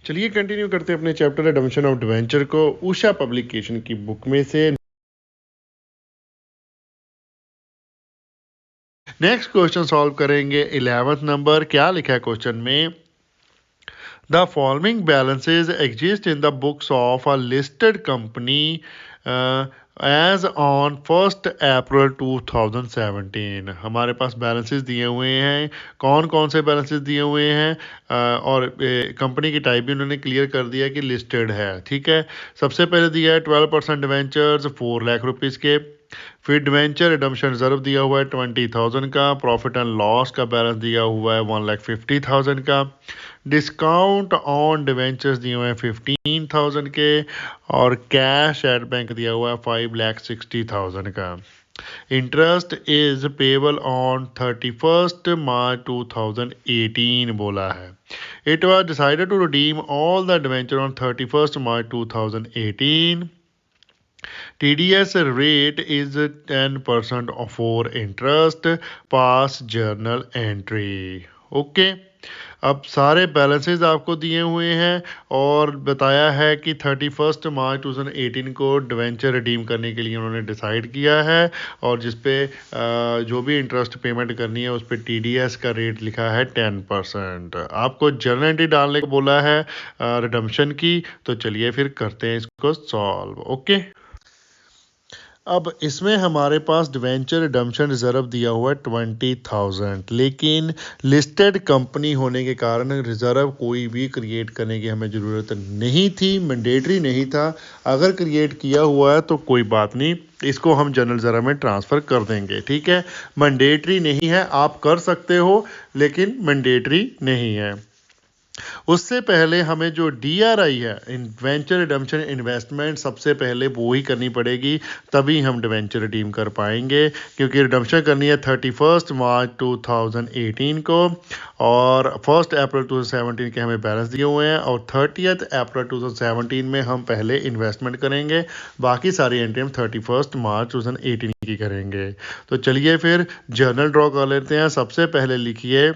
चलिए कंटिन्यू करते हैं अपने चैप्टर रिडम्पशन ऑफ डिवेंचर को उषा पब्लिकेशन की बुक में से। नेक्स्ट क्वेश्चन सॉल्व करेंगे 11th नंबर। क्या लिखा है क्वेश्चन में? The following balances exist in the books of a listed company as on 1 April 2017। हमारे पास बैलेंसेस दिए हुए हैं। कौन कौन से बैलेंसेस दिए हुए हैं और कंपनी की टाइप भी उन्होंने क्लियर कर दिया कि लिस्टेड है। ठीक है, सबसे पहले दिया है 12% डिवेंचर्स 4 लाख रुपीज़ के। फिर डिवेंचर रिडम्पशन रिजर्व दिया हुआ है 20,000 का। प्रॉफिट एंड लॉस का बैलेंस दिया हुआ है 1,50,000 का। डिस्काउंट ऑन डिवेंचर्स दिए हुए हैं 15,000 के। और कैश एट बैंक दिया हुआ है 5,60,000 का। Interest is payable on 31st March 2018 बोला है। It was decided to redeem all the debenture on 31st March 2018। TDS rate is 10% for interest, pass journal entry। Okay, अब सारे बैलेंसेस आपको दिए हुए हैं और बताया है कि 31 मार्च 2018 को डिवेंचर रिडीम करने के लिए उन्होंने डिसाइड किया है। और जिस पे जो भी इंटरेस्ट पेमेंट करनी है उस पर TDS का रेट लिखा है 10%। आपको जर्नल एंट्री डालने को बोला है रिडम्पशन की। तो चलिए फिर करते हैं इसको सॉल्व। ओके, अब इसमें हमारे पास डिवेंचर रिडम्पशन रिजर्व दिया हुआ है 20,000, लेकिन लिस्टेड कंपनी होने के कारण रिजर्व कोई भी क्रिएट करने की हमें ज़रूरत नहीं थी, मैंडेटरी नहीं था। अगर क्रिएट किया हुआ है तो कोई बात नहीं, इसको हम जनरल रिजर्व में ट्रांसफ़र कर देंगे। ठीक है, मैंडेटरी नहीं है, आप कर सकते हो लेकिन मैंडेटरी नहीं है। उससे पहले हमें जो DRI है, डिवेंचर रिडम्पशन इन्वेस्टमेंट, सबसे पहले वो ही करनी पड़ेगी, तभी हम डिवेंचर रिडीम कर पाएंगे। क्योंकि रिडम्पशन करनी है 31 मार्च 2018 को और 1 अप्रैल 2017 के हमें बैलेंस दिए हुए हैं और 30 अप्रैल 2017 में हम पहले इन्वेस्टमेंट करेंगे। बाकी सारी एंट्री हम 31 मार्च 2018 की करेंगे। तो चलिए फिर जर्नल ड्रॉ कर लेते हैं। सबसे पहले लिखिए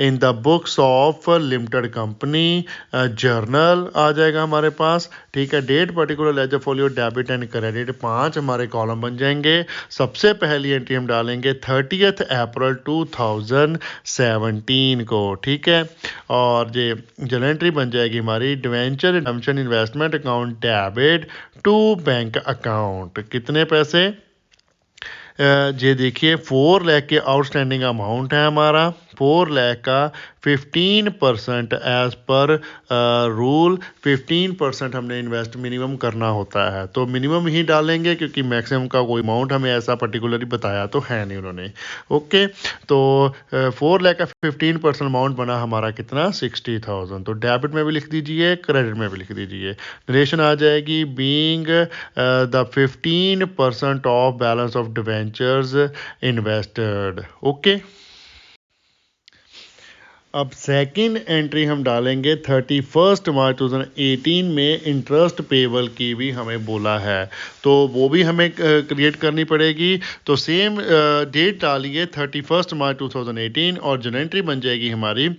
in the books of limited company, journal आ जाएगा हमारे पास। ठीक है, date particular ledger folio debit and credit 5 हमारे कॉलम बन जाएंगे। सबसे पहली एंट्री हम डालेंगे 30 अप्रैल 2017 को। ठीक है, और ये जर्नल एंट्री बन जाएगी हमारी debenture redemption investment account debit to bank account. कितने पैसे? ये देखिए 4 लाख के आउटस्टैंडिंग अमाउंट है हमारा। 4 लाख का 15% एज पर रूल 15% हमने इन्वेस्ट मिनिमम करना होता है। तो मिनिमम ही डालेंगे क्योंकि मैक्सिमम का कोई अमाउंट हमें ऐसा पर्टिकुलरली बताया तो है नहीं उन्होंने। ओके, तो 4 लाख का 15% अमाउंट बना हमारा कितना? 60,000। तो डेबिट में भी लिख दीजिए, क्रेडिट में भी लिख दीजिए। नरेशन आ जाएगी being the 15% of balance of debentures invested. Okay, अब सेकंड एंट्री हम डालेंगे 31 मार्च 2018 में इंटरेस्ट पेबल की भी हमें बोला है, तो वो भी हमें क्रिएट करनी पड़ेगी। तो सेम डेट डालिए 31 मार्च 2018 और जो एंट्री बन जाएगी हमारी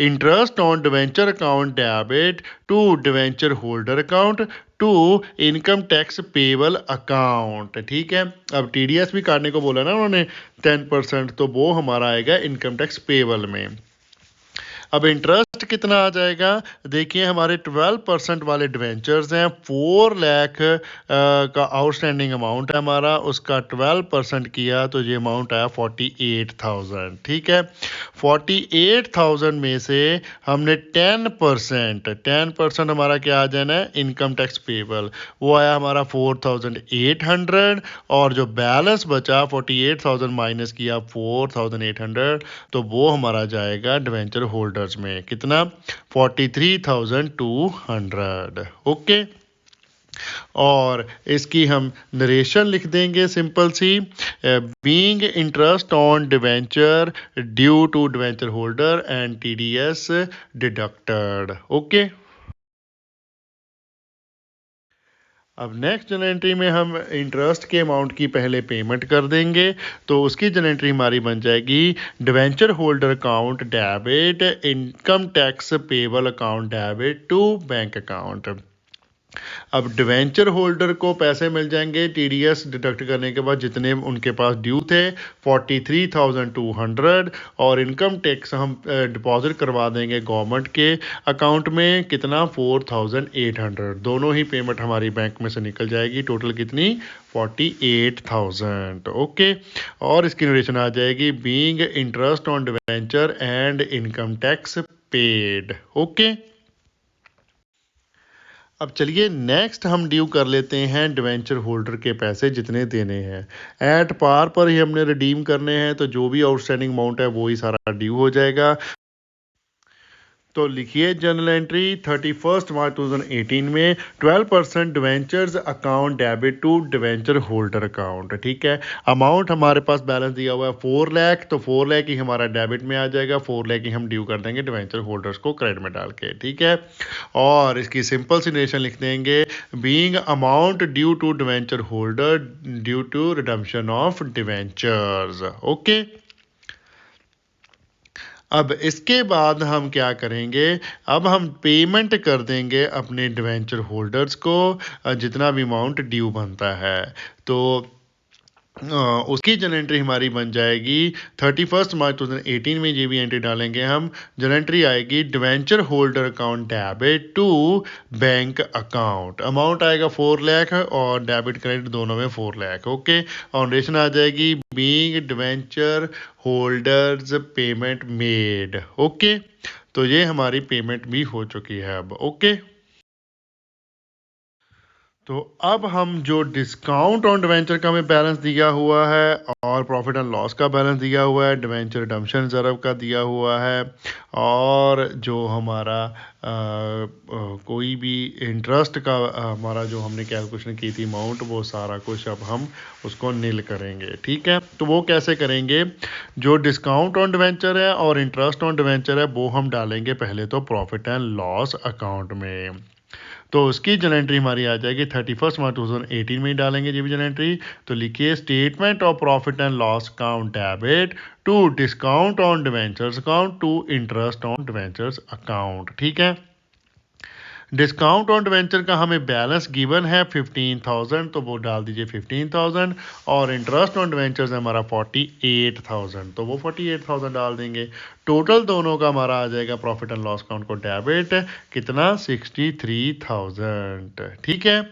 interest on debenture account debit to debenture holder account to income tax payable account. ठीक है, अब TDS भी काटने को बोला ना उन्होंने 10%, तो वो हमारा आएगा इनकम टैक्स पेबल में। अब इंटरेस्ट कितना आ जाएगा? देखिए हमारे 12% वाले डिवेंचर्स हैं, 4 लाख का आउटस्टैंडिंग अमाउंट है हमारा, उसका 12% किया तो ये अमाउंट आया 48,000। ठीक है, 48,000 में से हमने 10% हमारा क्या आ जाना है? इनकम टैक्स पेबल, वो आया हमारा 4,800 और जो बैलेंस बचा 48,000 माइनस किया 4,800 तो वो हमारा जाएगा डिवेंचर होल्डर्स में। कितना? 43,200। ओके, और इसकी हम नरेशन लिख देंगे सिंपल सी, being interest on debenture due to debenture holder and TDS deducted. Okay, अब नेक्स्ट जर्नल एंट्री में हम इंटरेस्ट के अमाउंट की पहले पेमेंट कर देंगे, तो उसकी जर्नल एंट्री हमारी बन जाएगी debenture holder account debit income tax payable account debit to bank account. अब डिवेंचर होल्डर को पैसे मिल जाएंगे टीडीएस डिडक्ट करने के बाद जितने उनके पास ड्यू थे 43,200, और इनकम टैक्स हम डिपॉजिट करवा देंगे गवर्नमेंट के अकाउंट में कितना 4,800। दोनों ही पेमेंट हमारी बैंक में से निकल जाएगी, टोटल कितनी 48,000। ओके, और इसकी ड्यूरेशन आ जाएगी being interest on debenture and income tax paid. Okay, अब चलिए नेक्स्ट हम ड्यू कर लेते हैं डिवेंचर होल्डर के पैसे जितने देने हैं। एट पार पर ही हमने रिडीम करने हैं, तो जो भी आउटस्टैंडिंग अमाउंट है वो ही सारा ड्यू हो जाएगा। तो लिखिए जर्नल एंट्री 31 मार्च 2018 में 12% debentures account debit to debenture holder account. ठीक है, अमाउंट हमारे पास बैलेंस दिया हुआ है 4 लाख, तो 4 लाख ही हमारा डेबिट में आ जाएगा, 4 लाख ही हम ड्यू कर देंगे डिवेंचर होल्डर्स को क्रेडिट में डाल के। ठीक है, और इसकी सिंपल सी नरेशन लिख देंगे being amount due to debenture holder due to redemption of debentures. Okay, अब इसके बाद हम क्या करेंगे, अब हम पेमेंट कर देंगे अपने डिवेंचर होल्डर्स को जितना भी अमाउंट ड्यू बनता है। तो उसकी जर्नल एंट्री हमारी बन जाएगी 31 मार्च 2018 में, ये भी एंट्री डालेंगे हम। जर्नल एंट्री आएगी debenture holder account debit to bank account. Amount आएगा 4 लाख और डेबिट क्रेडिट दोनों में 4 लाख। ओके, फाउंडेशन आ जाएगी being debenture holders payment made. Okay, तो ये हमारी पेमेंट भी हो चुकी है अब। ओके, तो अब हम जो डिस्काउंट ऑन डिवेंचर का हमें बैलेंस दिया हुआ है और प्रॉफिट एंड लॉस का बैलेंस दिया हुआ है, डिवेंचर रिडम्पशन रिजर्व का दिया हुआ है, और जो हमारा कोई भी इंटरेस्ट का हमारा जो हमने कैलकुलेशन की थी अमाउंट, वो सारा कुछ अब हम उसको नील करेंगे। ठीक है, तो वो कैसे करेंगे, जो डिस्काउंट ऑन डिवेंचर है और इंटरेस्ट ऑन डिवेंचर है वो हम डालेंगे पहले तो प्रॉफिट एंड लॉस अकाउंट में। तो उसकी जर्नल एंट्री हमारी आ जाएगी 31 मार्च 2018 में ही डालेंगे ये भी जर्नल एंट्री। तो लिखिए statement of profit and loss account debit to discount on debentures account to interest on debentures account. ठीक है, डिस्काउंट ऑन डिवेंचर का हमें बैलेंस गिवन है 15,000, तो वो डाल दीजिए 15,000, और इंटरेस्ट ऑन डिवेंचर्स है हमारा 48,000, तो वो 48,000 डाल देंगे। टोटल दोनों का हमारा आ जाएगा प्रॉफिट एंड लॉस अकाउंट को डेबिट कितना 63,000। ठीक है,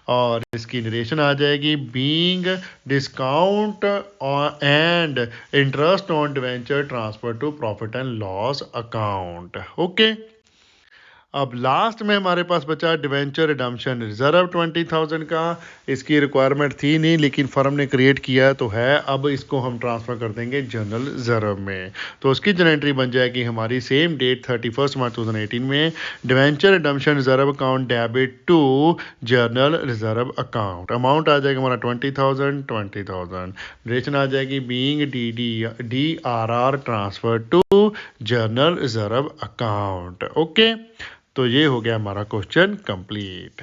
और इसकी नरेशन आ जाएगी being discount and interest on debenture transfer to profit and loss account. Okay, अब लास्ट में हमारे पास बचा डिवेंचर रिडम्पशन रिजर्व 20,000 का। इसकी रिक्वायरमेंट थी नहीं, लेकिन फर्म ने क्रिएट किया तो है, अब इसको हम ट्रांसफ़र कर देंगे जनरल रिजर्व में। तो उसकी जनरल एंट्री बन जाएगी हमारी सेम डेट 31 मार्च 2018 में, debenture redemption reserve account debit to journal reserve account. Amount आ जाएगा हमारा 20,000। ड्यूरेशन आ जाएगी being DRR transfer to journal reserve account. Okay, तो ये हो गया हमारा क्वेश्चन कंप्लीट।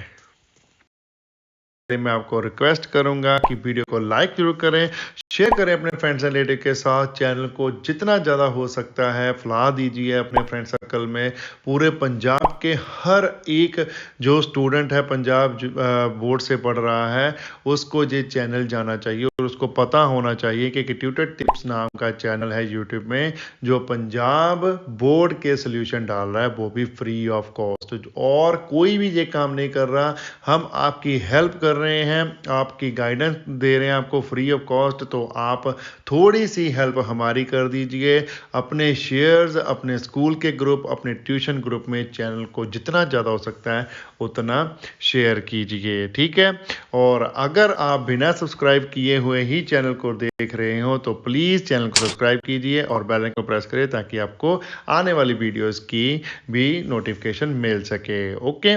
मैं आपको रिक्वेस्ट करूंगा कि वीडियो को लाइक जरूर करें, शेयर करें अपने फ्रेंड्स एंड रिलेटिव के साथ, चैनल को जितना ज़्यादा हो सकता है फैला दीजिए अपने फ्रेंड सर्कल में। पूरे पंजाब के हर एक जो स्टूडेंट है पंजाब बोर्ड से पढ़ रहा है उसको ये चैनल जाना चाहिए, और उसको पता होना चाहिए कि ट्यूटर टिप्स नाम का चैनल है यूट्यूब में जो पंजाब बोर्ड के सोल्यूशन डाल रहा है, वो भी फ्री ऑफ कॉस्ट। और कोई भी ये काम नहीं कर रहा, हम आपकी हेल्प कर रहे हैं, आपकी गाइडेंस दे रहे हैं आपको फ्री ऑफ कॉस्ट। तो आप थोड़ी सी हेल्प हमारी कर दीजिए, अपने शेयर्स अपने स्कूल के ग्रुप अपने ट्यूशन ग्रुप में चैनल को जितना ज़्यादा हो सकता है उतना शेयर कीजिए। ठीक है, और अगर आप बिना सब्सक्राइब किए हुए ही चैनल को देख रहे हो तो प्लीज़ चैनल को सब्सक्राइब कीजिए और बेल आइकन को प्रेस करें ताकि आपको आने वाली वीडियोस की भी नोटिफिकेशन मिल सके। ओके,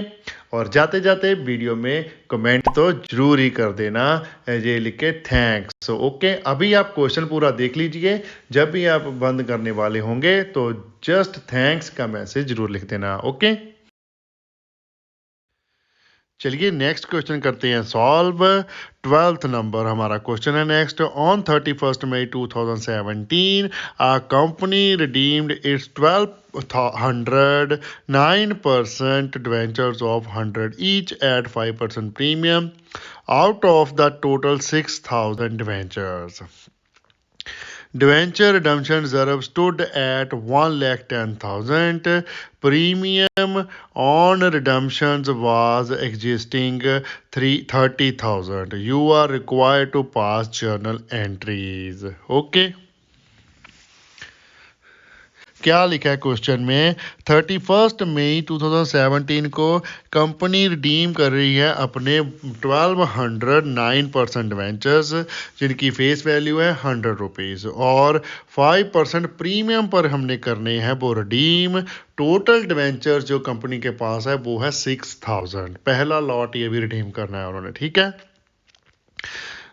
और जाते जाते वीडियो में कमेंट तो जरूर ही कर देना, ये लिख के थैंक्स। ओके, अभी आप क्वेश्चन पूरा देख लीजिए, जब भी आप बंद करने वाले होंगे तो जस्ट थैंक्स का मैसेज जरूर लिख देना। ओके, चलिए नेक्स्ट क्वेश्चन करते हैं सॉल्व। 12th नंबर हमारा क्वेश्चन है next. On 31st May 2017 a company redeemed its 1209% debentures of 100 each at 5% premium out of the total 6000 debentures. Debenture redemption reserve stood at 1,10,000. Premium on redemptions was existing 30,000. You are required to pass journal entries. Okay. क्या लिखा है question में? 31st मई 2017 को company redeem कर रही है अपने 1209% debentures जिनकी फेस वैल्यू है 100 रुपीज़ और 5% प्रीमियम पर हमने करने हैं वो रिडीम। टोटल डिवेंचर्स जो कंपनी के पास है वो है 6000। पहला लॉट ये भी रिडीम करना है उन्होंने, ठीक है।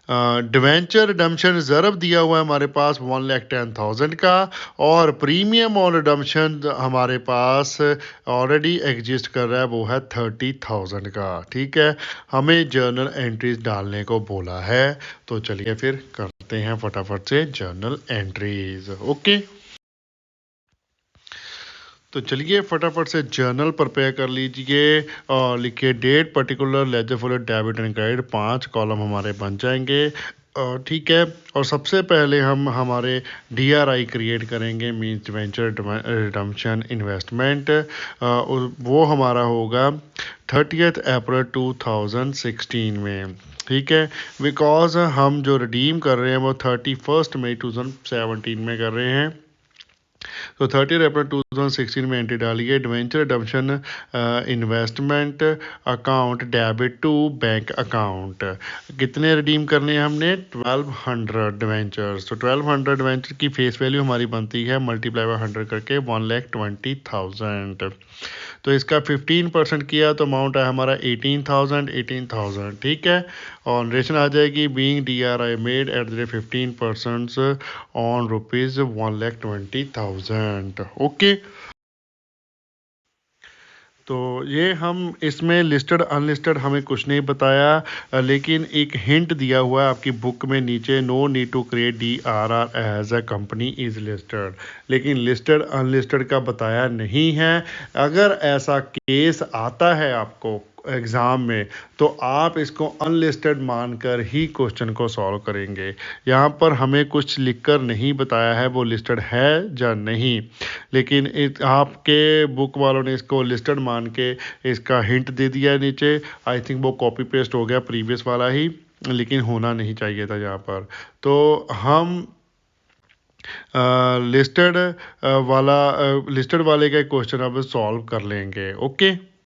डिवेंचर रिडम्पशन रिजर्व दिया हुआ है हमारे पास 1,10,000 का और प्रीमियम और रिडम्पशन हमारे पास ऑलरेडी एग्जिस्ट कर रहा है वो है 30,000 का, ठीक है। हमें जर्नल एंट्रीज डालने को बोला है तो चलिए फिर करते हैं फटाफट से जर्नल एंट्रीज। ओके तो चलिए फटाफट से जर्नल प्रिपेयर कर लीजिए और लिखिए date particular ledger folio debit and credit 5 column हमारे बन जाएंगे, ठीक है। और सबसे पहले हम हमारे DRI क्रिएट करेंगे मीन्स वेंचर रिडम्पशन इन्वेस्टमेंट, वो हमारा होगा 30th अप्रैल 2016 में, ठीक है। बिकॉज हम जो रिडीम कर रहे हैं वो 31st मई 2017 में कर रहे हैं तो 30 अप्रैल 2016 में एंट्री डालिए। Debenture redemption investment account debit to bank account. कितने रिडीम करने हैं हमने? 1200 डिवेंचर्स। तो 1200 डिवेंचर की फेस वैल्यू हमारी बनती है मल्टीप्लाई बाय 100 करके 1,20,000। तो इसका 15% किया तो अमाउंट है हमारा 18,000, ठीक है। और नरेशन आ जाएगी being DRI made at the 15% on ₹1,20,000। Okay तो ये हम इसमें लिस्टेड अनलिस्टेड हमें कुछ नहीं बताया, लेकिन एक हिंट दिया हुआ है आपकी बुक में नीचे, no need to create DRR as a company is listed, लेकिन लिस्टेड अनलिस्टेड का बताया नहीं है। अगर ऐसा केस आता है आपको एग्ज़ाम में तो आप इसको अनलिस्टेड मानकर ही क्वेश्चन को सॉल्व करेंगे। यहाँ पर हमें कुछ लिखकर नहीं बताया है वो लिस्टेड है या नहीं, लेकिन आपके बुक वालों ने इसको लिस्टेड मान के इसका हिंट दे दिया है नीचे। आई थिंक वो कॉपी पेस्ट हो गया प्रीवियस वाला ही, लेकिन होना नहीं चाहिए था यहाँ पर। तो हम लिस्टेड वाले का क्वेश्चन अब सॉल्व कर लेंगे। ओके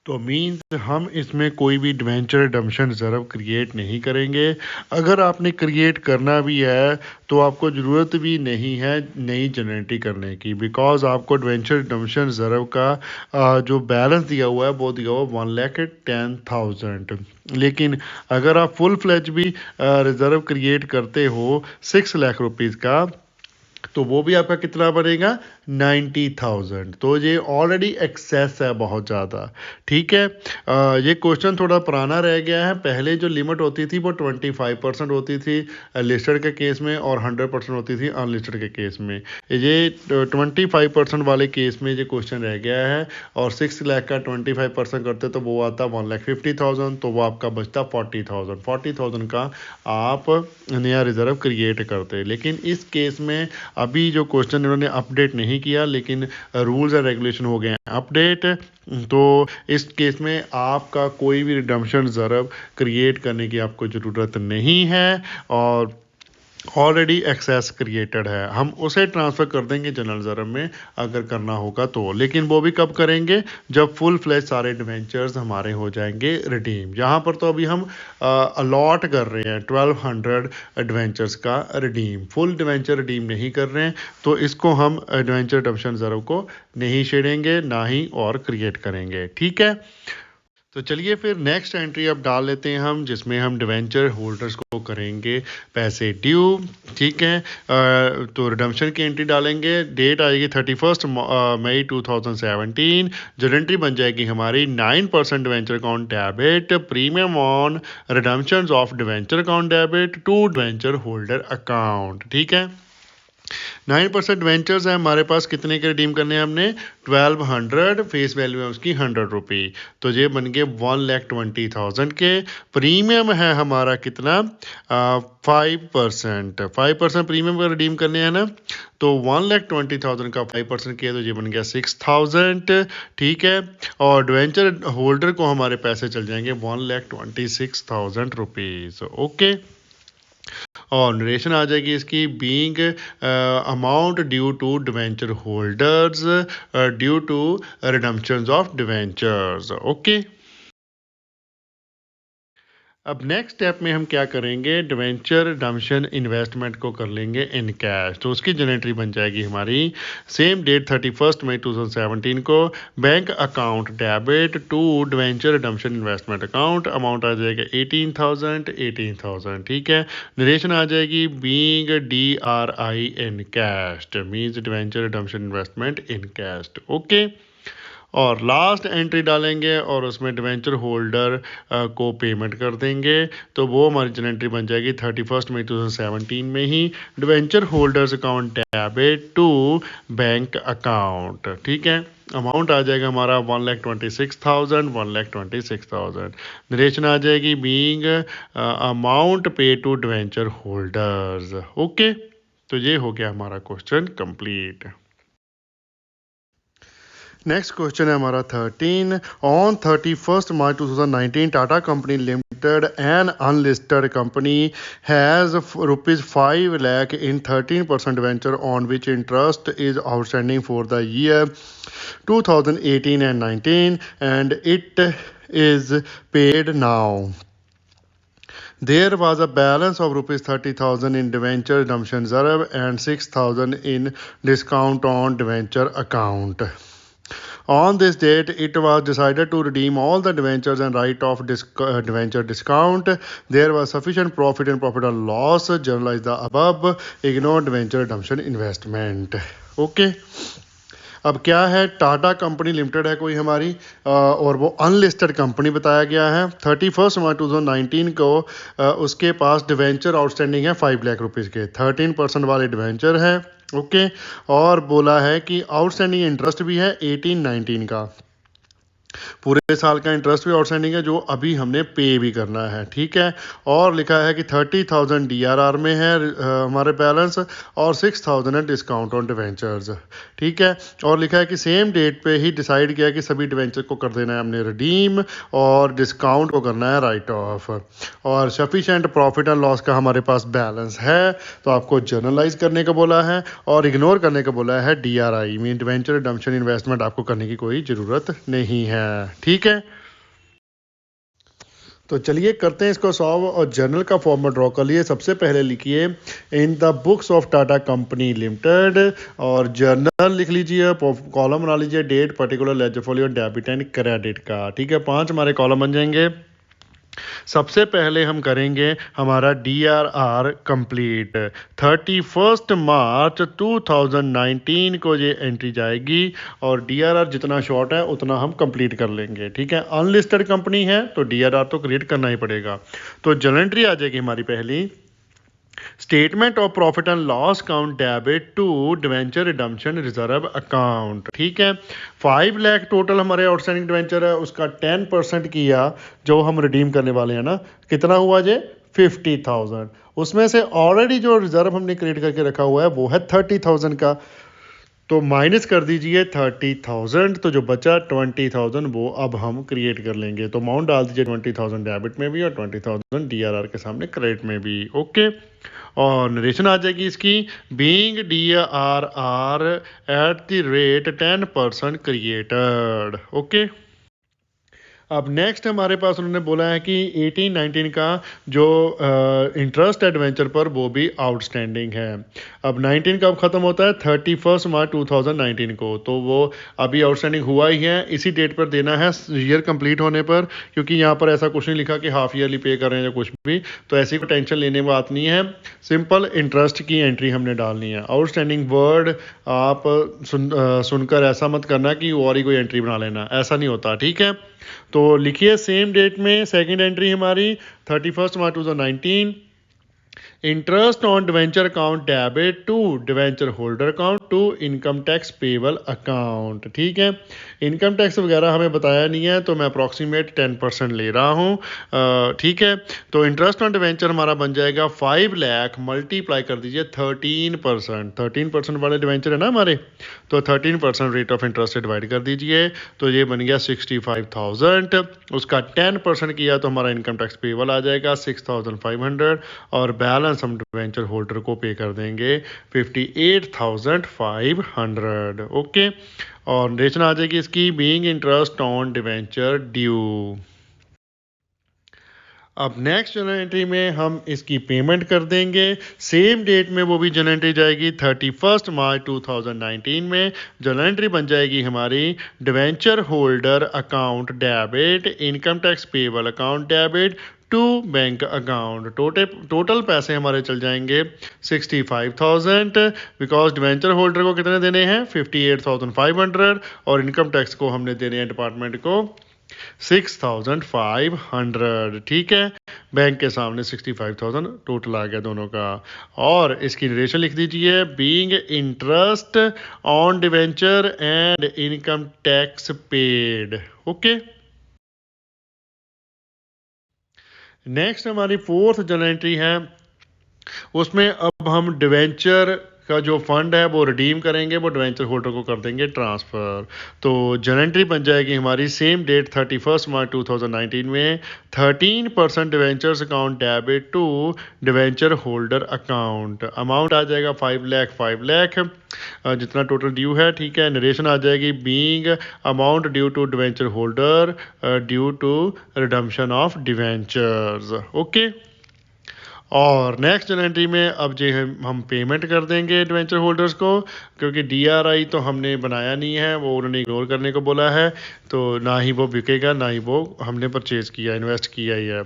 तो मीन्स हम इसमें कोई भी डिवेंचर रिडम्पशन रिजर्व क्रिएट नहीं करेंगे। अगर आपने क्रिएट करना भी है तो आपको ज़रूरत भी नहीं है नई जनरेटी करने की, बिकॉज आपको डिवेंचर रिडम्पशन रिजर्व का जो बैलेंस दिया हुआ है वो दिया हुआ 1,10,000। लेकिन अगर आप फुल फ्लैज भी रिजर्व क्रिएट करते हो 6 लाख रुपीज़ का तो वो भी आपका कितना बनेगा? 90,000। तो ये ऑलरेडी एक्सेस है बहुत ज़्यादा, ठीक है। ये क्वेश्चन थोड़ा पुराना रह गया है। पहले जो लिमिट होती थी वो 25% होती थी लिस्टेड के केस में और 100% होती थी अनलिस्टेड के केस में। ये 25% वाले केस में ये क्वेश्चन रह गया है और 6 लाख का 25% करते तो वो आता 1,50,000, तो वो आपका बचता 40,000। 40,000 का आप नया रिजर्व क्रिएट करते। लेकिन इस केस में अभी जो क्वेश्चन इन्होंने अपडेट नहीं किया, लेकिन रूल्स एंड रेगुलेशन हो गए हैं अपडेट, तो इस केस में आपका कोई भी रिडम्पशन रिजर्व क्रिएट करने की आपको ज़रूरत नहीं है और ऑलरेडी एक्सेस क्रिएटेड है। हम उसे ट्रांसफ़र कर देंगे जनरल रिजर्व में अगर करना होगा तो, लेकिन वो भी कब करेंगे? जब फुल फ्लैश सारे डिवेंचर्स हमारे हो जाएंगे रिडीम। यहाँ पर तो अभी हम अलॉट कर रहे हैं 1200 डिवेंचर्स का रिडीम, फुल डिवेंचर रिडीम नहीं कर रहे हैं, तो इसको हम डिवेंचर रिडम्पशन रिजर्व को नहीं छेड़ेंगे ना ही और क्रिएट करेंगे, ठीक है। तो चलिए फिर नेक्स्ट एंट्री अब डाल लेते हैं हम, जिसमें हम डिवेंचर होल्डर्स को करेंगे पैसे ड्यू। ठीक है, तो रिडम्पशन की एंट्री डालेंगे, डेट आएगी 31 मई 2017। जो एंट्री बन जाएगी हमारी 9% debenture account debit premium on redemption of debenture account debit to debenture holder account. ठीक है, 9% वेंचर्स है हमारे पास, कितने के रिडीम करने हैं हमने, 1200, फेस वैल्यू है उसकी 100 रुपी, तो ये बन गए 1,20,000 के। प्रीमियम है हमारा कितना, 5% प्रीमियम का रिडीम करने हैं ना, तो 1,20,000 का 5% किया तो ये बन गया 6,000। ठीक है, और डिवेंचर होल्डर को हमारे पैसे चल जाएंगे 1,26,000 रुपीज़। ओके, और नरेशन आ जाएगी इसकी, being amount due to debenture holders due to redemptions of debentures. Okay, अब नेक्स्ट स्टेप में हम क्या करेंगे, डिवेंचर रिडम्पशन इन्वेस्टमेंट को कर लेंगे इन कैश, तो उसकी जनरेटरी बन जाएगी हमारी सेम डेट 31 मई 2017 को। Bank account debit to debenture redemption investment account, amount आ जाएगा 18,000। ठीक है, नरेशन आ जाएगी being DRI in cash, means debenture redemption investment in cash. Okay, और लास्ट एंट्री डालेंगे और उसमें डिवेंचर होल्डर को पेमेंट कर देंगे, तो वो हमारी जन एंट्री बन जाएगी 31 मई 2017 में ही, debenture holders account debit to bank account. ठीक है, अमाउंट आ जाएगा हमारा 1,26,000। नरेशन आ जाएगी बीइंग अमाउंट पे टू डिवेंचर होल्डर्स। ओके, तो ये हो गया हमारा क्वेश्चन कंप्लीट। नेक्स्ट क्वेश्चन है हमारा 13। On 31 March 2019 Tata company limited an unlisted company has ₹5 lakh in 13% venture on which interest is outstanding for the year 2018 and 19 and it is paid now. There was a balance of ₹30,000 in debenture redemption reserve and 6,000 in discount on debenture account. On this date, it was decided to redeem all the debentures and write off debenture discount. There was sufficient profit and profit and loss. Generalize the above. Ignore debenture redemption investment. Okay. अब क्या है, Tata company limited है कोई हमारी, और वो unlisted company बताया गया है। 31 मार्च 2019 को उसके पास डिवेंचर आउटस्टैंडिंग है 5 लाख रुपीज़ के, 13% वाले डिवेंचर है। ओके, और बोला है कि आउटस्टैंडिंग इंटरेस्ट भी है 18-19 का, पूरे साल का इंटरेस्ट भी आउटस्टैंडिंग है जो अभी हमने पे भी करना है। ठीक है, और लिखा है कि 30,000 DRR में है हमारे बैलेंस, और 6,000 है डिस्काउंट ऑन डिवेंचर्स। ठीक है, और लिखा है कि सेम डेट पे ही डिसाइड किया कि सभी डिवेंचर को कर देना है हमने रिडीम, और डिस्काउंट को करना है राइट ऑफ, और सफिशेंट प्रॉफिट एंड लॉस का हमारे पास बैलेंस है, तो आपको जर्नलाइज करने का बोला है और इग्नोर करने का बोला है DRI mean debenture redemption investment आपको करने की कोई ज़रूरत नहीं है। ठीक है, तो चलिए करते हैं इसको सॉल्व, और जर्नल का फॉर्मेट ड्रॉ कर लिए। सबसे पहले लिखिए in the books of Tata company limited, और जर्नल लिख लीजिए, कॉलम बना लीजिए date, particular, ledger folio, debit and credit का। ठीक है, 5 हमारे कॉलम बन जाएंगे। सबसे पहले हम करेंगे हमारा DRR कंप्लीट, 31 मार्च 2019 को ये एंट्री जाएगी, और DRR जितना शॉर्ट है उतना हम कंप्लीट कर लेंगे। ठीक है, अनलिस्टेड कंपनी है तो DRR तो क्रिएट करना ही पड़ेगा। तो जर्नल एंट्री आ जाएगी हमारी पहली, statement of profit and loss account debit to debenture redemption reserve account. ठीक है, 5 लाख टोटल हमारे आउटस्टैंडिंग डिवेंचर है, उसका 10% किया जो हम रिडीम करने वाले हैं ना, कितना हुआ जे 50,000, उसमें से ऑलरेडी जो रिजर्व हमने क्रिएट करके रखा हुआ है वो है 30,000 का, तो माइनस कर दीजिए 30,000, तो जो बचा 20,000 वो अब हम क्रिएट कर लेंगे। तो अमाउंट डाल दीजिए 20,000 डेबिट में भी और 20,000 DRR के सामने क्रेडिट में भी। ओके, और नरेशन आ जाएगी इसकी, being DRR at the rate 10% created. Okay, अब नेक्स्ट हमारे पास उन्होंने बोला है कि 18-19 का जो इंटरेस्ट एडवेंचर पर वो भी आउटस्टैंडिंग है। अब 19 कब ख़त्म होता है? 31 मार्च 2019 को। तो वो अभी आउटस्टैंडिंग हुआ ही है, इसी डेट पर देना है ईयर कंप्लीट होने पर, क्योंकि यहाँ पर ऐसा कुछ नहीं लिखा कि हाफ ईयरली पे कर रहे हैं या कुछ भी, तो ऐसी कोई टेंशन लेने की बात नहीं है। सिंपल इंटरेस्ट की एंट्री हमने डालनी है। आउटस्टैंडिंग वर्ड आप सुनकर ऐसा मत करना कि और ही कोई एंट्री बना लेना, ऐसा नहीं होता, ठीक है। तो लिखिए सेम डेट में सेकंड एंट्री हमारी 31 March 2019, interest on debenture account debit to debenture holder account to income tax payable account, ठीक है। इनकम टैक्स वगैरह हमें बताया नहीं है, तो मैं अप्रॉक्सीमेट 10% ले रहा हूँ, ठीक है। तो इंटरेस्ट ऑन डिवेंचर हमारा बन जाएगा 5 लाख मल्टीप्लाई कर दीजिए 13% वाले डिवेंचर है ना हमारे, तो 13% रेट ऑफ इंटरेस्ट से डिवाइड कर दीजिए, तो ये बन गया 65,000। उसका 10% किया तो हमारा इनकम टैक्स पेबल आ जाएगा 6,500, और बैलेंस हम डिवेंचर होल्डर को पे कर देंगे 58,500, ओके। और नरेशन आ जाएगी इसकी being interest on debenture due. अब नेक्स्ट जर्नल एंट्री में हम इसकी पेमेंट कर देंगे सेम डेट में, वो भी जर्नल एंट्री जाएगी 31 मार्च 2019 में। जर्नल एंट्री बन जाएगी हमारी debenture holder account debit income tax payable account debit to bank account. Total पैसे हमारे चल जाएंगे 65,000, बिकॉज डिवेंचर होल्डर को कितने देने हैं 58,500, और इनकम टैक्स को हमने देने हैं डिपार्टमेंट को 6,500, ठीक है। बैंक के सामने 65,000 टोटल आ गया दोनों का। और इसकी नरेशन लिख दीजिए being interest on debenture and income tax paid, okay. Next हमारी फोर्थ जर्नल एंट्री है, उसमें अब हम डिवेंचर का जो फंड है वो रिडीम करेंगे, वो डिवेंचर होल्डर को कर देंगे ट्रांसफ़र। तो जर्नल एंट्री बन जाएगी हमारी सेम डेट 31 मार्च 2019 में 13% debentures account debit to debenture holder account. Amount आ जाएगा 5 लाख जितना टोटल ड्यू है, ठीक है। नरेशन आ जाएगी being amount due to debenture holder due to redemption of debentures, okay. और नेक्स्ट जर्नल एंट्री में अब जो है हम पेमेंट कर देंगे एडवेंचर होल्डर्स को, क्योंकि डीआरआई तो हमने बनाया नहीं है, वो उन्होंने इग्नोर करने को बोला है, तो ना ही वो बिकेगा ना ही वो हमने परचेज़ किया, इन्वेस्ट किया ही है।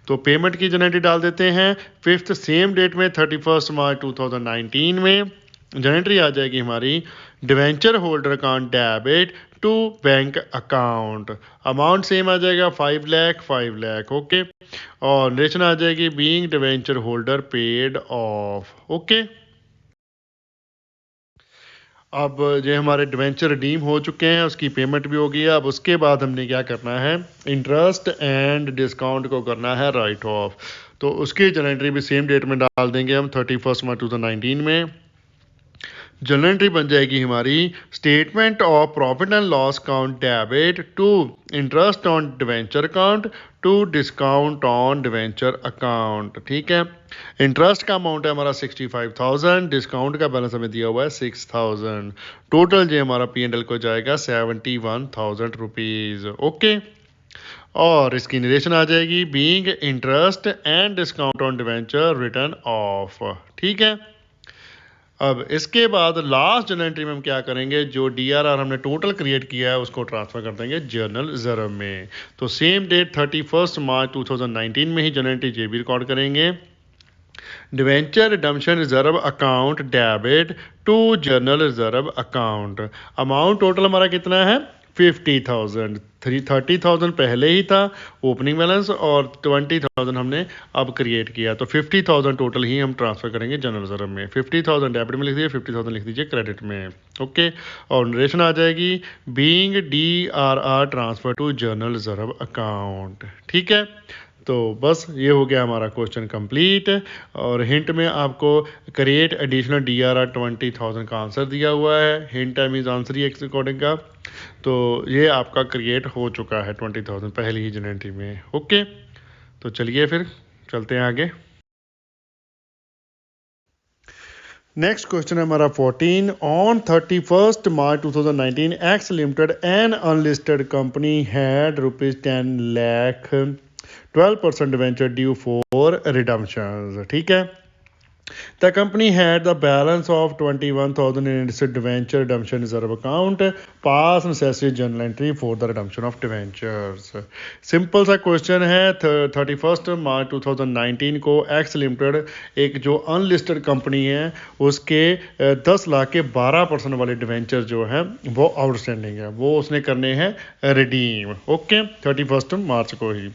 तो पेमेंट की जर्नल एंट्री डाल देते हैं 5th सेम डेट में 31 मार्च 2019 में। जर्नल एंट्री आ जाएगी हमारी debenture holder account debit to bank account. Amount same आ जाएगा 5 लाख, ओके। और नरेशन आ जाएगी being debenture holder paid off, okay. अब जो हमारे डिवेंचर रिडीम हो चुके हैं, उसकी पेमेंट भी हो गई है। अब उसके बाद हमने क्या करना है, इंटरेस्ट एंड डिस्काउंट को करना है राइट ऑफ। तो उसकी जर्नल एंट्री भी सेम डेट में डाल देंगे हम 31 मार्च 2019 में। जर्नल एंट्री बन जाएगी हमारी statement of profit and loss account debit to interest on debenture account to discount on debenture account, ठीक है। इंटरेस्ट का अमाउंट है हमारा 65,000, डिस्काउंट का बैलेंस हमें दिया हुआ है 6,000। टोटल जो हमारा P&L को जाएगा 71,000 रुपीज़, ओके। और इसकी नरेशन आ जाएगी being interest and discount on debenture return of, ठीक है। अब इसके बाद लास्ट जर्नल एंट्री में हम क्या करेंगे, जो डीआरआर हमने टोटल क्रिएट किया है उसको ट्रांसफर कर देंगे जर्नल रिजर्व में। तो सेम डेट 31 मार्च 2019 में ही जर्नल एंट्री जे भी रिकॉर्ड करेंगे। Debenture redemption reserve account debit to journal reserve account. Amount total हमारा कितना है 50,000। 30,000 पहले ही था ओपनिंग बैलेंस, और 20,000 हमने अब क्रिएट किया, तो 50,000 टोटल ही हम ट्रांसफर करेंगे जनरल रिजर्व में। 50,000 डेबिट में लिख दीजिए, 50,000 लिख दीजिए क्रेडिट में, ओके। और नरेशन आ जाएगी being DRR transfer to general reserve account, ठीक है। तो बस ये हो गया हमारा क्वेश्चन कंप्लीट। और हिंट में आपको क्रिएट एडिशनल डीआरआर 20,000 का आंसर दिया हुआ है। हिंट है मीन्स आंसर ही अकॉर्डिंग का, तो ये आपका क्रिएट हो चुका है 20,000 पहली ही जर्नल एंट्री में, ओके। तो चलिए फिर चलते हैं आगे। नेक्स्ट क्वेश्चन है हमारा 14। On 31 March 2019 X limited an unlisted company had ₹10 lakh 12% venture due for redemption. ठीक है, the company had the balance of 21,000 in its debenture redemption reserve account. Pass necessary journal entry for the redemption of debentures. Simple सा question है। 31 March 2019 को x limited एक जो unlisted company है उसके 10 लाख के 12% वाले डिवेंचर जो है वो आउटस्टैंडिंग है, वो उसने करने हैं रिडीम। ओके, 31 मार्च को ही।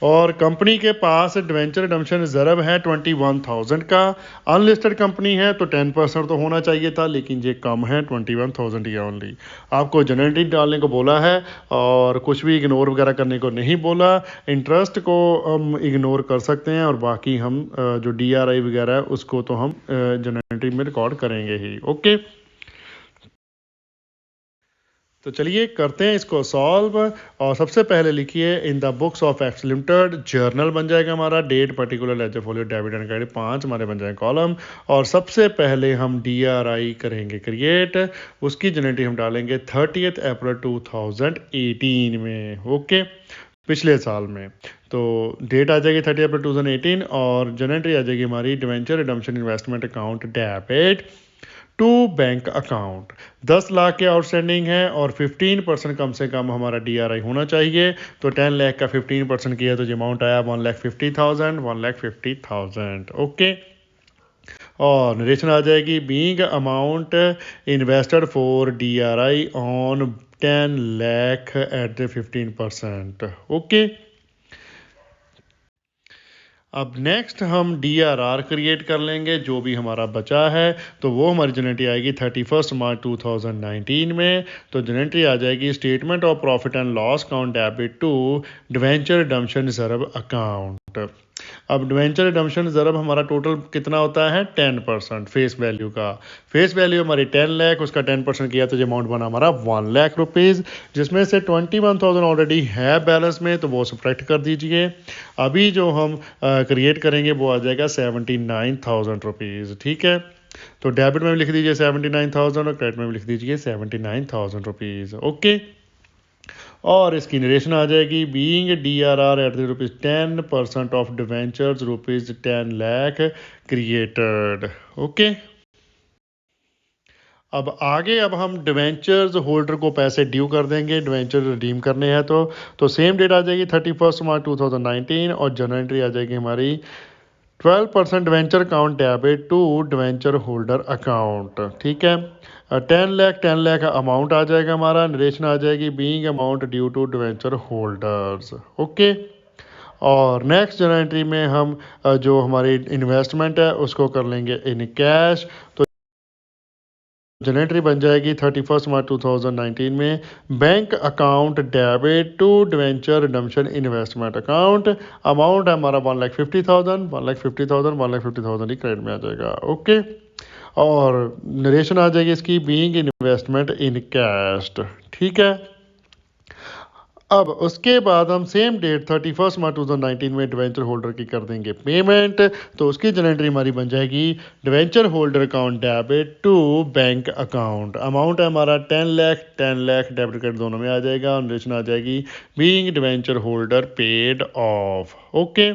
और कंपनी के पास डिवेंचर रिडम्पशन रिजर्व है 21,000 का। अनलिस्टेड कंपनी है तो 10% तो होना चाहिए था, लेकिन ये कम है, 21,000 ही ओनली। आपको जनरली डालने को बोला है और कुछ भी इग्नोर वगैरह करने को नहीं बोला। इंटरेस्ट को हम इग्नोर कर सकते हैं और बाकी हम जो DRI वगैरह है उसको तो हम जनरली में रिकॉर्ड करेंगे ही। ओके, तो चलिए करते हैं इसको सॉल्व। और सबसे पहले लिखिए in the books of X limited, journal बन जाएगा हमारा, date particular ledger folio debit and credit 5 हमारे बन जाएंगे कॉलम। और सबसे पहले हम DRI करेंगे क्रिएट, उसकी जनरेटी हम डालेंगे 30 अप्रैल 2018 में। ओके, पिछले साल में। तो डेट आ जाएगी 30 अप्रैल 2018 और जनरेटरी आ जाएगी हमारी debenture redemption investment account debit to bank account. 10 lakh के आउटस्टैंडिंग है और 15% कम से कम हमारा DRI होना चाहिए। तो 10 लाख का 15% किया तो जो अमाउंट आया 1,50,000, 1,50,000। ओके, और नरेशन आ जाएगी being amount invested for DRI on 10 lakh at the 15%। Okay, अब नेक्स्ट हम DRR क्रिएट कर लेंगे जो भी हमारा बचा है। तो वो हमारी जनरेटरी आएगी 31 March 2019 में। तो जनरेटरी आ जाएगी statement of profit and loss account debit to debenture redemption reserve account. अब डिवेंचर रिडम्पशन रिजर्व हमारा टोटल कितना होता है 10% फेस वैल्यू का। फेस वैल्यू हमारी 10 लाख, उसका 10% किया तो जो अमाउंट बना हमारा 1 लाख रुपीज़, जिसमें से 21,000 ऑलरेडी है बैलेंस में, तो वो सब्ट्रैक्ट कर दीजिए। अभी जो हम क्रिएट करेंगे वो आ जाएगा 79,000 रुपीज़। ठीक है, तो डेबिट में भी लिख दीजिए 79,000 और क्रेडिट में भी लिख दीजिए 79,000 रुपीज़। ओके, और इसकी नरेशन आ जाएगी being DRR at the ₹10% of debentures ₹10 lakh created. Okay, अब हम डिवेंचर्स होल्डर को पैसे ड्यू कर देंगे, डिवेंचर रिडीम करने हैं तो सेम डेट आ जाएगी 31 March 2019 और जनरल एंट्री आ जाएगी हमारी 12% debenture account debit to debenture holder account. ठीक है, 10 लाख अमाउंट आ जाएगा हमारा, नरेशन आ जाएगी being amount due to debenture holders. Okay, और नेक्स्ट जनरल एंट्री में हम जो हमारी इन्वेस्टमेंट है उसको कर लेंगे इन कैश। तो जनरेटरी बन जाएगी 31 March 2019 में bank account debit to debenture redemption investment account. Amount है हमारा 1,50,000, 1,50,000, 1,50,000 ही क्रेडिट में आ जाएगा। ओके, और नरेशन आ जाएगी इसकी बीइंग इन्वेस्टमेंट इन कैश। ठीक है, अब उसके बाद हम सेम डेट 31 March 2019 में डिवेंचर होल्डर की कर देंगे पेमेंट। तो उसकी जनरेटरी हमारी बन जाएगी debenture holder account debit to bank account. Amount है हमारा 10 लाख, 10 लाख डेबिट क्रेडिट दोनों में आ जाएगा और नरेशन आ जाएगी being debenture holder paid off. Okay,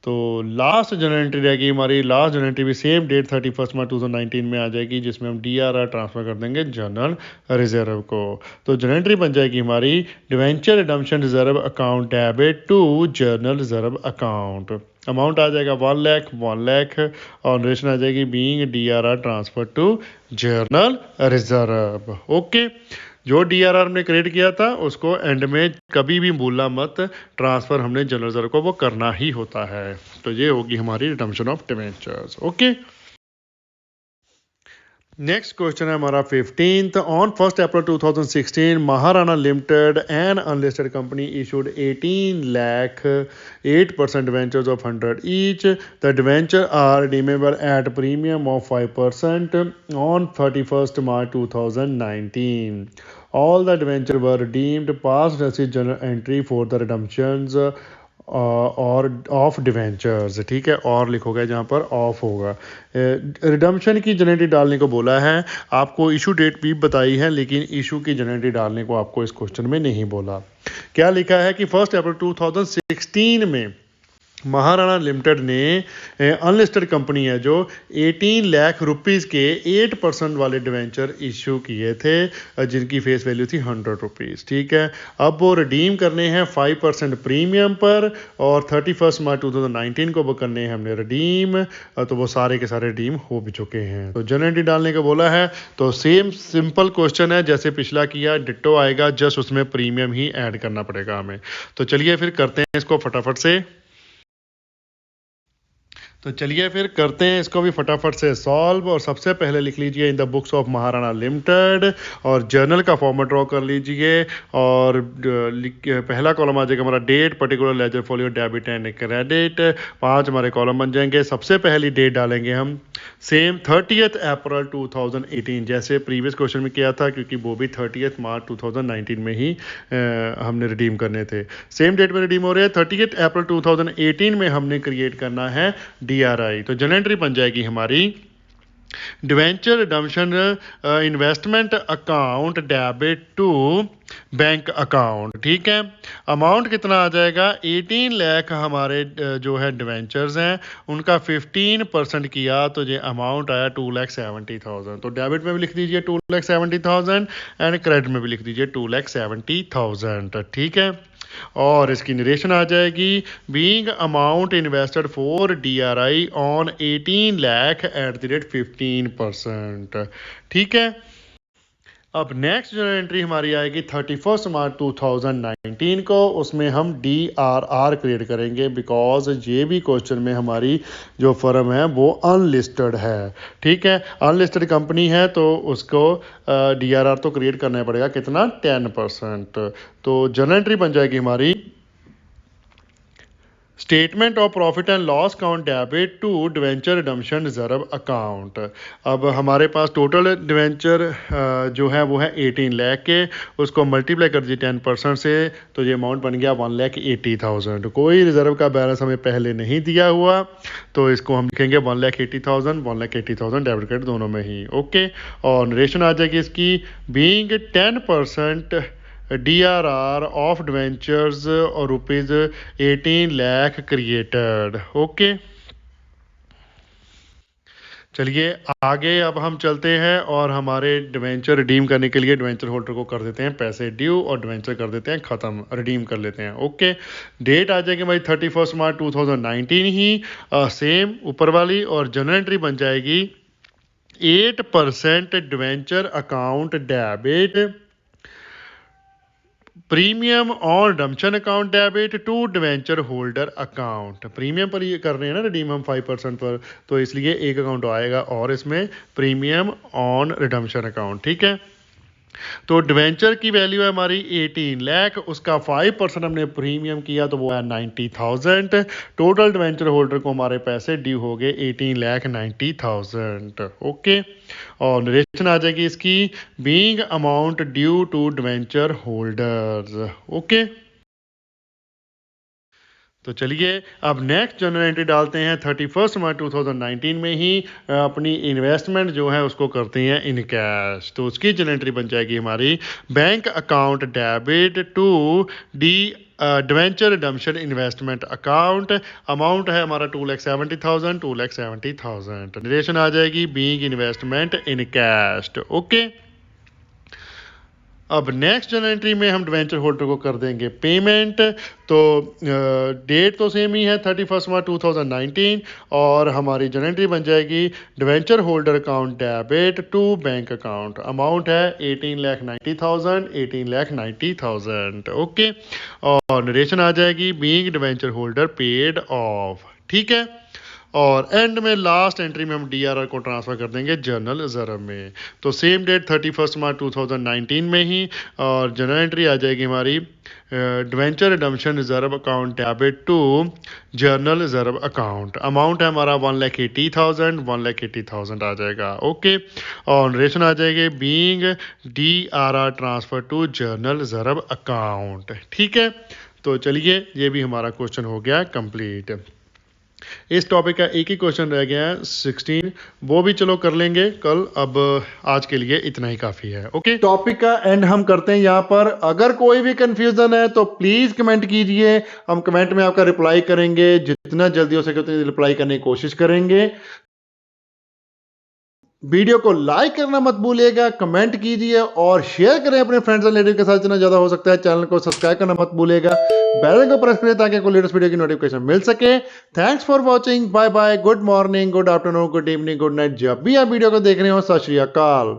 तो लास्ट जनरल एंट्री रहेगी हमारी, लास्ट जनरल एंट्री भी सेम डेट 31 March 2019 में आ जाएगी, जिसमें हम DRR ट्रांसफर कर देंगे जनरल रिजर्व को। तो जनरल एंट्री बन जाएगी हमारी debenture redemption reserve account debit to journal reserve account. Amount आ जाएगा 1 लाख, 1 लाख और नरेशन आ जाएगी being DRR transfer to journal reserve. Okay, जो DRR हमने क्रिएट किया था उसको एंड में कभी भी भूलना मत, ट्रांसफ़र हमने जनरल रिजर्व को वो करना ही होता है। तो ये होगी हमारी redemption of debentures. Okay, next question है हमारा 15th। On 1 April 2016 Maharana limited an unlisted company issued 18 lakh 8% debentures of 100 each. The debenture are redeemable at premium of 5% on 31 March 2019। All the debentures were redeemed. Past receipt journal entry for the redemptions और of debentures, ठीक है, और लिखोगे जहाँ पर of होगा। Redemption की generative डालने को बोला है, आपको इशू डेट भी बताई है, लेकिन इशू की जनरेटी डालने को आपको इस क्वेश्चन में नहीं बोला। क्या लिखा है कि 1 अप्रैल 2016 में महाराणा लिमिटेड ने अनलिस्टेड कंपनी है जो 18 लाख रुपीज़ के 8% वाले डिवेंचर इशू किए थे, जिनकी फेस वैल्यू थी 100 रुपीज़, ठीक है। अब वो रिडीम करने हैं 5% प्रीमियम पर, और 31 मार्च 2019 को वो करने हैं हमने रिडीम, तो वो सारे के सारे रिडीम हो भी चुके हैं। तो जनरेटी डालने को बोला है, तो सेम सिंपल क्वेश्चन है जैसे पिछला किया, डिट्टो आएगा, जस्ट उसमें प्रीमियम ही ऐड करना पड़ेगा हमें। तो चलिए फिर करते हैं इसको फटाफट से। तो चलिए फिर करते हैं इसको भी फटाफट से सॉल्व। और सबसे पहले लिख लीजिए in the books of Maharana limited, और जर्नल का फॉर्मेट ड्रॉ कर लीजिए। और पहला कॉलम आ जाएगा हमारा date, particular ledger folio, debit and credit. 5 हमारे कॉलम बन जाएंगे। सबसे पहली डेट डालेंगे हम सेम 30 अप्रैल 2018, जैसे प्रीवियस क्वेश्चन में किया था, क्योंकि वो भी 30 मार्च 2019 में ही हमने रिडीम करने थे। सेम डेट में रिडीम हो रहे हैं। 30 अप्रैल 2018 में हमने क्रिएट करना है DRI। तो जनरल एंट्री बन जाएगी हमारी debenture redemption investment account debit to bank account, ठीक है। अमाउंट कितना आ जाएगा, 18 लाख हमारे जो है डिवेंचर्स हैं, उनका 15% किया तो ये अमाउंट आया 2,70,000। तो डेबिट में भी लिख दीजिए 2,70,000 एंड क्रेडिट में भी लिख दीजिए 2,70,000, ठीक है। और इसकी नरेशन आ जाएगी, being amount invested for DRI on 18 lakh at the rate 15%, ठीक है। अब नेक्स्ट जो एंट्री हमारी आएगी 31 मार्च 2019 को, उसमें हम DRR क्रिएट करेंगे, बिकॉज ये भी क्वेश्चन में हमारी जो फर्म है वो अनलिस्टेड है, ठीक है। अनलिस्टेड कंपनी है तो उसको DRR तो क्रिएट करना पड़ेगा, कितना, 10%। तो जनरल एंट्री बन जाएगी हमारी statement of profit and loss account debit to debenture redemption reserve account. अब हमारे पास टोटल डिवेंचर जो है वो है 18 लाख के, उसको मल्टीप्लाई कर दीजिए 10% से, तो ये अमाउंट बन गया 1,80,000। कोई रिजर्व का बैलेंस हमें पहले नहीं दिया हुआ, तो इसको हम लिखेंगे 1,80,000, 1,80,000 डेबिट क्रेडिट दोनों में ही, ओके। और नरेशन आ जाएगी इसकी, बीइंग 10% DRR ऑफ डिवेंचर्स और रुपीज़ 18 लाख क्रिएटेड, ओके। चलिए आगे अब हम चलते हैं और हमारे डिवेंचर रिडीम करने के लिए डिवेंचर होल्डर को कर देते हैं पैसे ड्यू, और डिवेंचर कर देते हैं ख़त्म, रिडीम कर लेते हैं, ओके। डेट आ जाएगी भाई 31 मार्च 2019 ही, सेम ऊपर वाली। और जनरल एंट्री बन जाएगी 8% डिवेंचर अकाउंट डेबिट प्रीमियम और redemption account debit to debenture holder account. Premium पर ये कर रहे हैं ना रिडीम हम 5% पर, तो इसलिए एक अकाउंट आएगा और इसमें प्रीमियम ऑन रिडम्पशन अकाउंट, ठीक है। तो डिवेंचर की वैल्यू है हमारी 18 लाख, उसका 5% हमने प्रीमियम किया तो वो है 90,000। टोटल डिवेंचर होल्डर को हमारे पैसे ड्यू हो गए 18,90,000, ओके। और नरेशन आ जाएगी इसकी, being amount due to debenture holders, okay. तो चलिए अब नेक्स्ट जनरल एंट्री डालते हैं 31 मार्च 2019 में ही, अपनी इन्वेस्टमेंट जो है उसको करते हैं इन कैश। तो उसकी जनरल एंट्री बन जाएगी हमारी bank account debit to the debenture redemption investment account. Amount है हमारा 2,70,000, 2,70,000। नरेशन आ जाएगी, being investment in cash, okay. अब नेक्स्ट जनरल एंट्री में हम डिवेंचर होल्डर को कर देंगे पेमेंट। तो डेट तो सेम ही है 31 मार्च 2019, और हमारी जनरल एंट्री बन जाएगी debenture holder account debit to bank account. Amount है 18,90,000, 18,90,000, ओके। और नरेशन आ जाएगी, being debenture holder paid off, ठीक है। और एंड में लास्ट एंट्री में हम DRR को ट्रांसफ़र कर देंगे जर्नल रिजर्व में। तो सेम डेट 31 मार्च 2019 में ही, और जनरल एंट्री आ जाएगी हमारी debenture redemption reserve account debit to journal reserve account. Amount है हमारा 1,80,000, 1,80,000 आ जाएगा, ओके। और नरेशन आ जाएगी, being DRR transfer to journal reserve account, ठीक है। तो चलिए ये भी हमारा क्वेश्चन हो गया कंप्लीट। इस टॉपिक का एक ही क्वेश्चन रह गया है 16, वो भी चलो कर लेंगे कल। अब आज के लिए इतना ही काफ़ी है। ओके, टॉपिक का एंड हम करते हैं यहाँ पर। अगर कोई भी कंफ्यूजन है तो प्लीज़ कमेंट कीजिए, हम कमेंट में आपका रिप्लाई करेंगे, जितना जल्दी हो सके उतनी रिप्लाई करने की कोशिश करेंगे। वीडियो को लाइक करना मत भूलिएगा, कमेंट कीजिए और शेयर करें अपने फ्रेंड्स एंड रिलेटिव के साथ जितना ज़्यादा हो सकता है। चैनल को सब्सक्राइब करना मत भूलिएगा, बेल आइकन को प्रेस करें ताकि कोई लेटेस्ट वीडियो की नोटिफिकेशन मिल सके। Thanks for watching, bye bye, good morning, good afternoon, good evening, good night, जब भी आप वीडियो को देख रहे हो। सत श्री अकाल।